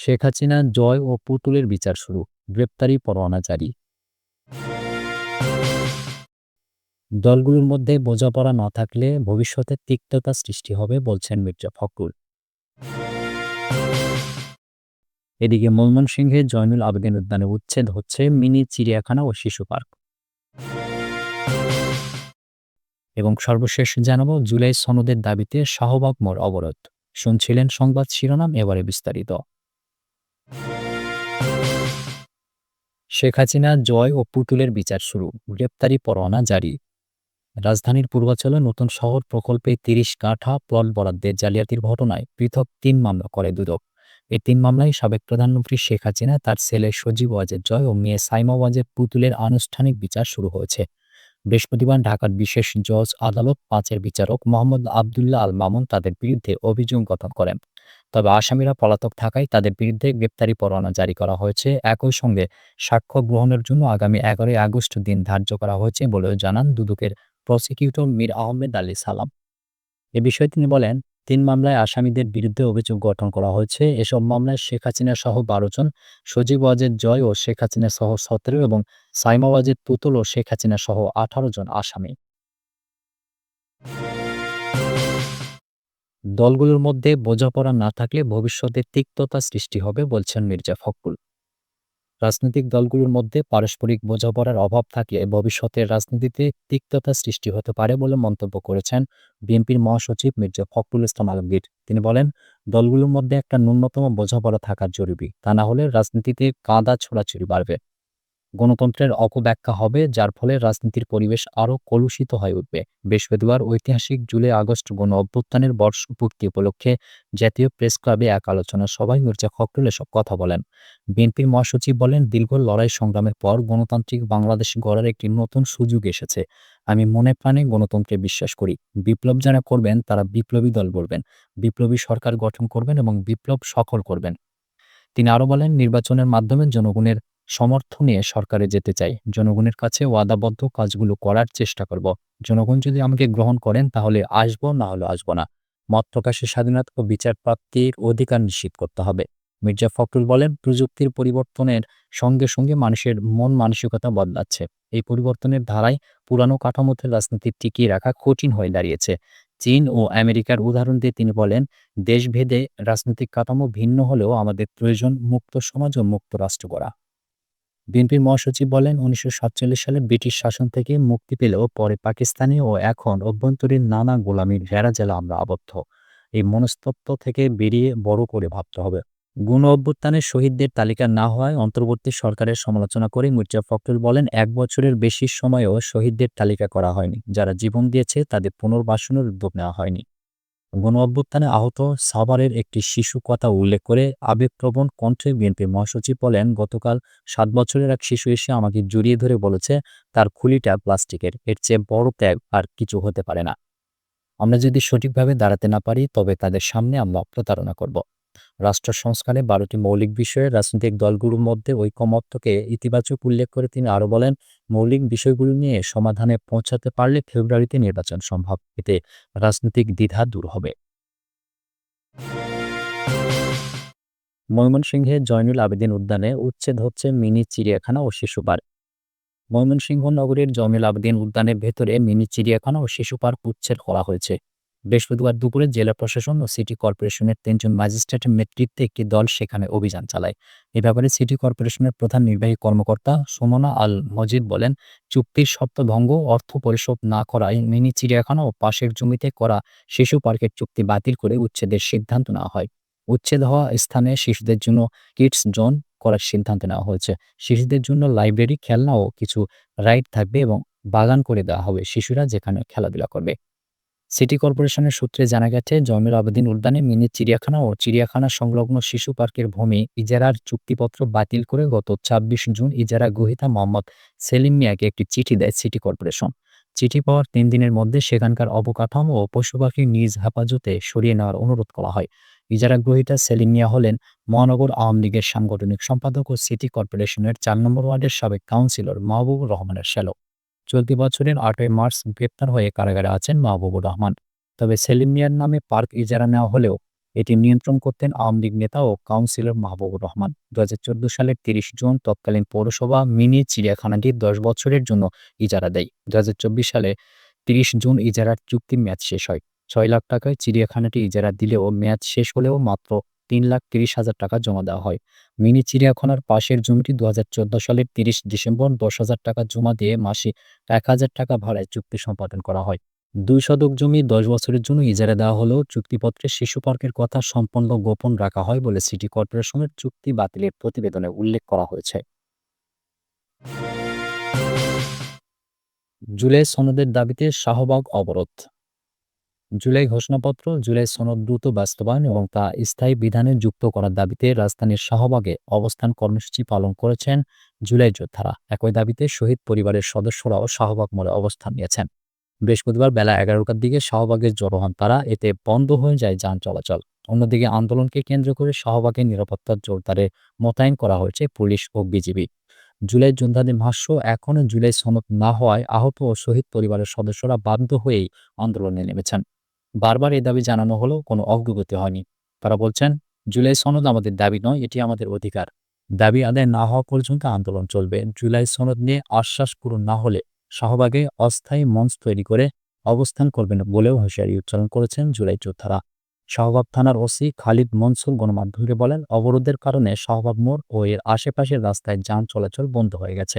শেখ হাসিনা, জয় ও পুতুলের বিচার শুরু, গ্রেপ্তারি পরোয়ানা জারি। দলগুলোর মধ্যে বোঝাপড়া না থাকলে ভবিষ্যতে তিক্ততা সৃষ্টি হবে বলছেন মির্জা ফখরুল। এদিকে ময়মনসিংহে জয়নুল আবেদীন উদ্যানে উচ্ছেদ হচ্ছে মিনি চিড়িয়াখানা ও শিশু পার্ক। এবং সর্বশেষ জানাবো জুলাই সনদের দাবিতে শাহবাগ মোড় অবরোধ। শুনছিলেন সংবাদ শিরোনাম, এবারে বিস্তারিত। শেখ হাসিনা, জয় ও পুতুলের বিচার শুরু, গ্রেপ্তারি পরোয়ানা জারি। রাজধানীর পূর্বাঞ্চলে নতুন শহর প্রকল্পে ৩০ কাঠা প্লট বরাদ্দের জালিয়াতির ঘটনায় পৃথক ৩ মামলা করে দুদক। এই ৩ মামলায় সাবেক প্রধানমন্ত্রী শেখ হাসিনা, তার ছেলে সজীব ওয়াজেদ জয় ও মেয়ে সাইমা ওয়াজেদ পুতুলের আনুষ্ঠানিক বিচার শুরু হয়েছে। বৃহস্পতিবার ঢাকার বিশেষ জজ আদালত ৫-এর বিচারক মোহাম্মদ আবদুল্লাহ আল মামুন তাদের বিরুদ্ধে অভিযোগ গঠন করেন। তবে আসামিরা পলাতক থাকায় তাদের বিরুদ্ধে গ্রেপ্তারি পরোয়ানা জারি করা হয়েছে। একই সঙ্গে সাক্ষ্য গ্রহণের জন্য আগামী ১১ই আগস্ট দিন ধার্য করা হয়েছে বলেও জানান দুদকের প্রসিকিউটর মীর আহমেদ আলী সালাম। এ বিষয়ে তিনি বলেন, ৩ মামলায় আসামিদের বিরুদ্ধে অভিযোগ গঠন করা হয়েছে। এসব মামলায় শেখ হাসিনা সহ ১২ জন, সজীব ওয়াজেদ জয় ও শেখ হাসিনা সহ ১৭ এবং সাইমা ওয়াজেদ পুতুল ও শেখ হাসিনা সহ ১৮ জন আসামি। দলগুলোর মধ্যে বোঝাপড়া না থাকলে ভবিষ্যতে তিক্ততা সৃষ্টি হবে বলছেন মির্জা ফখরুল। রাজনৈতিক দলগুলোর মধ্যে পারস্পরিক বোঝাপড়ার অভাব থাকলে ভবিষ্যতের রাজনীতিতে তিক্ততা সৃষ্টি হতে পারে বলে মন্তব্য করেছেন বিএনপির মহাসচিব মির্জা ফখরুল ইসলাম আলমগীর। তিনি বলেন, দলগুলোর মধ্যে একটা ন্যূনতম বোঝাপড়া থাকা জরুরি, তা না হলে রাজনীতিতে কাদা ছোড়াছুড়ি বাড়বে, গণতন্ত্রের অপব্যাখ্যা হবে, যার ফলে রাজনীতির পরিবেশ আরও কলুষিত হয়ে উঠবে। বৃহস্পতিবার ঐতিহাসিক জুলাই আগস্ট গণ অভ্যুত্থানের বর্ষপূর্তি উপলক্ষে জাতীয় প্রেস ক্লাবে এক আলোচনা সভায় মির্জা ফখরুল এসব কথা বলেন। বিএনপির মহাসচিব বলেন, দীর্ঘ লড়াই সংগ্রামের পর গণতান্ত্রিক বাংলাদেশ গড়ার একটি নতুন সুযোগ এসেছে। আমি মনে প্রাণে গণতন্ত্রে বিশ্বাস করি। বিপ্লব যারা করবেন তারা বিপ্লবী দল গড়বেন, বিপ্লবী সরকার গঠন করবেন এবং বিপ্লব সফল করবেন। তিনি আরও বলেন, নির্বাচনের মাধ্যমে জনগণের সমর্থন নিয়ে সরকারে যেতে চাই। জনগণের কাছে ওয়াদাবদ্ধ কাজগুলো করার চেষ্টা করব। জনগণ যদি আমাকে গ্রহণ করেন তাহলে আসবো, না হলে আসবো না। মত প্রকাশের স্বাধীনতা ও বিচার প্রাপ্তির অধিকার নিশ্চিত করতে হবে। মির্জা ফখরুল বলেন, প্রযুক্তির পরিবর্তনের সঙ্গে সঙ্গে মানুষের মন মানসিকতা বদলাচ্ছে। এই পরিবর্তনের ধারায় পুরানো কাঠামোতে রাজনীতি টিকিয়ে রাখা কঠিন হয়ে দাঁড়িয়েছে। চীন ও আমেরিকার উদাহরণ দিয়ে তিনি বলেন, দেশভেদে রাজনৈতিক কাঠামো ভিন্ন হলেও আমাদের প্রয়োজন মুক্ত সমাজ ও মুক্ত রাষ্ট্র গড়া। বিএনপির মহাসচিব বলেন, ১৯৪৭ সালে ব্রিটিশ শাসন থেকে মুক্তি পেলেও পরে পাকিস্তানি ও এখন অভ্যন্তরীণ নানা গোলামির ঘেরাজেলে আমরা আবদ্ধ। এই মনস্তত্ত্ব থেকে বেরিয়ে বড় করে ভাবতে হবে। গণ অভ্যুত্থানের শহীদদের তালিকা না হওয়ায় অন্তর্বর্তী সরকারের সমালোচনা করে মির্জা ফখরুল বলেন, ১ বছরের বেশি সময়েও শহীদদের তালিকা করা হয়নি। যারা জীবন দিয়েছে তাদের পুনর্বাসনের উদ্যোগ নেওয়া হয়নি। গণ অভ্যুত্থানে আহত সাভারের একটি শিশু কথা উল্লেখ করে আবেগপ্রবণ কণ্ঠে বিএনপির মহাসচিব বলেন, গতকাল ৭ বছরের এক শিশু এসে আমাকে জড়িয়ে ধরে বলেছে তার খুলিটা প্লাস্টিকের, এর চেয়ে বড় ত্যাগ আর কিছু হতে পারে না। আমরা যদি সঠিকভাবে দাঁড়াতে না পারি তবে তাদের সামনে আমরা প্রতারণা করব। রাষ্ট্র সংস্কারে ১২টি মৌলিক বিষয়ে রাজনৈতিক দলগুলোর মধ্যে ঐকমত্যকে ইতিবাচক উল্লেখ করে তিনি আরও বলেন, মৌলিক বিষয়গুলো নিয়ে সমাধানে পৌঁছাতে পারলে ফেব্রুয়ারিতে নির্বাচন সম্ভব। এতে রাজনৈতিক দ্বিধা দূর হবে। ময়মনসিংহে জয়নুল আবেদীন উদ্যানে উচ্ছেদ হচ্ছে মিনি চিড়িয়াখানা ও শিশু পার্ক। ময়মনসিংহ নগরীর জয়নুল আবেদীন উদ্যানের ভেতরে মিনি চিড়িয়াখানা ও শিশু পার্ক উচ্ছেদ করা হয়েছে। বৃহস্পতিবার দুপুরে জেলা প্রশাসন ও সিটি কর্পোরেশনের ৩ জন ম্যাজিস্ট্রেটের নেতৃত্বে একটি দল সেখানে অভিযান চালায়। এ ব্যাপারে সিটি কর্পোরেশনের প্রধান নির্বাহী কর্মকর্তা সুমনা আল মজিদ বলেন, চুক্তির শর্ত ভঙ্গ, অর্থ পরিশোধ না করায় মিনি চিড়িয়াখানা ও পাশের জমিতে করা শিশু পার্কের চুক্তি বাতিল করে উচ্ছেদের সিদ্ধান্ত নেওয়া হয়। উচ্ছেদ হওয়া স্থানে শিশুদের জন্য কিডস জোন করার সিদ্ধান্ত নেওয়া হয়েছে। শিশুদের জন্য লাইব্রেরি, খেলনা ও কিছু রাইড থাকবে এবং বাগান করে দেওয়া হবে শিশুরা যেখানে খেলাধুলা করবে। সিটি কর্পোরেশনের সূত্রে জানা গেছে, জয়নুল আবেদীন উদ্যানে মিনি চিড়িয়াখানা ও চিড়িয়াখানা সংলগ্ন শিশু পার্কের ভূমি ইজারার চুক্তিপত্র বাতিল করে গত ২৬ জুন ইজারা গ্রহীতা মোহাম্মদ সেলিম মিয়াকে একটি চিঠি দেয় সিটি কর্পোরেশন। চিঠি পাওয়ার ৩ দিনের মধ্যে সেখানকার অবকাঠামো ও পশু পাখি নিজ হেফাজতে সরিয়ে নেওয়ার অনুরোধ করা হয়। ইজারা গ্রহীতা সেলিম মিয়া হলেন মহানগর আওয়ামী লীগের সাংগঠনিক সম্পাদক ও সিটি কর্পোরেশনের ৪ নম্বর ওয়ার্ডের সাবেক কাউন্সিলর মাহবুবুর রহমানের শ্যালক। চলতি বছরের ৮ই মার্চ গ্রেপ্তার হয়ে কারাগারে আছেন মাহবুবুর রহমান। তবে সেলিম মিয়ার নামে পার্ক ইজারা নেওয়া হলেও এটি নিয়ন্ত্রণ করতেন আওয়ামী লীগ নেতা ও কাউন্সিলর মাহবুবুর রহমান। ২০১৪ সালের ৩০ জুন তৎকালীন পৌরসভা মিনি চিড়িয়াখানাটি ১০ বছরের জন্য ইজারা দেয়। ২০২৪ সালে ৩০ জুন ইজারার চুক্তির মেয়াদ শেষ হয়। ৬ লাখ টাকায় চিড়িয়াখানাটি ইজারা দিলেও মেয়াদ শেষ হলেও মাত্র ৩,৩০,০০০ টাকা জমা দেওয়া হয়। মিনি চিড়িয়াখানার পাশের জমিটি ২০১৪ সালের ৩০ ডিসেম্বর ১০,০০০ টাকা জমা দিয়ে মাসে ১,০০০ টাকা ভাড়ায় চুক্তি সম্পাদন করা হয়। ২ শতক জমি ১০ বছরের জন্য ইজারা দেওয়া হলেও চুক্তিপত্রে শিশু পার্কের কথা সম্পূর্ণ গোপন রাখা হয় বলে সিটি কর্পোরেশনের চুক্তি বাতিলের প্রতিবেদনে উল্লেখ করা হয়েছে। জুলাই সনদের দাবিতে শাহবাগ অবরোধ। জুলাই ঘোষণাপত্র, জুলাই সনদ দ্রুত বাস্তবায়ন এবং তা স্থায়ী বিধানে যুক্ত করার দাবিতে রাজধানীর শাহবাগে অবস্থান কর্মসূচি পালন করেছেন জুলাই যোদ্ধারা। একই দাবিতে শহীদ পরিবারের সদস্যরাও শাহবাগ মোড়ে অবস্থান নিয়েছেন। বৃহস্পতিবার বেলা ১১টার দিকে শাহবাগে জড়ো হন তারা। এতে বন্ধ হয়ে যায় যান চলাচল। অন্যদিকে আন্দোলনকে কেন্দ্র করে শাহবাগে নিরাপত্তার জোরদারে মোতায়েন করা হয়েছে পুলিশ ও বিজিবি। জুলাই যোদ্ধাদের ভাষ্য, এখনো জুলাই সনদ না হওয়ায় আহত ও শহীদ পরিবারের সদস্যরা বাধ্য হয়েই আন্দোলনে নেমেছেন। বারবার এ দাবি জানানো হলেও কোনো অগ্রগতি হয়নি। তারা বলছেন, জুলাই সনদ আমাদের দাবি নয়, এটি আমাদের অধিকার। দাবি আদায় না হওয়া পর্যন্ত আন্দোলন চলবে। জুলাই সনদ নিয়ে আশ্বাস পূরণ না হলে শাহবাগে অস্থায়ী মঞ্চ তৈরি করে অবস্থান করবেন বলেও হুঁশিয়ারি উচ্চারণ করেছেন জুলাই যোদ্ধারা। শাহবাগ থানার ওসি খালিদ মনসুর গণমাধ্যমকে বলেন, অবরোধের কারণে শাহবাগ মোড় ও এর আশেপাশের রাস্তায় যান চলাচল বন্ধ হয়ে গেছে।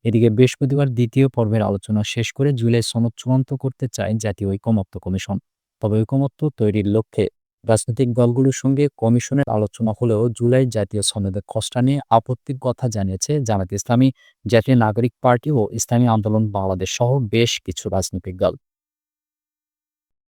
এদিকে বৃহস্পতিবার দ্বিতীয় পর্বের আলোচনা শেষ করে জুলাই সনদ চূড়ান্ত করতে চায় জাতীয় ঐকমত্য কমিশন। তবে ঐকমত্য তৈরির লক্ষ্যে রাজনৈতিক দলগুলোর সঙ্গে কমিশনের আলোচনা হলেও জুলাই জাতীয় সনদের খসড়া নিয়ে আপত্তির কথা জানিয়েছে জামায়াতে ইসলামী, জাতীয় নাগরিক পার্টি ও ইসলামী আন্দোলন বাংলাদেশ সহ বেশ কিছু রাজনৈতিক দল।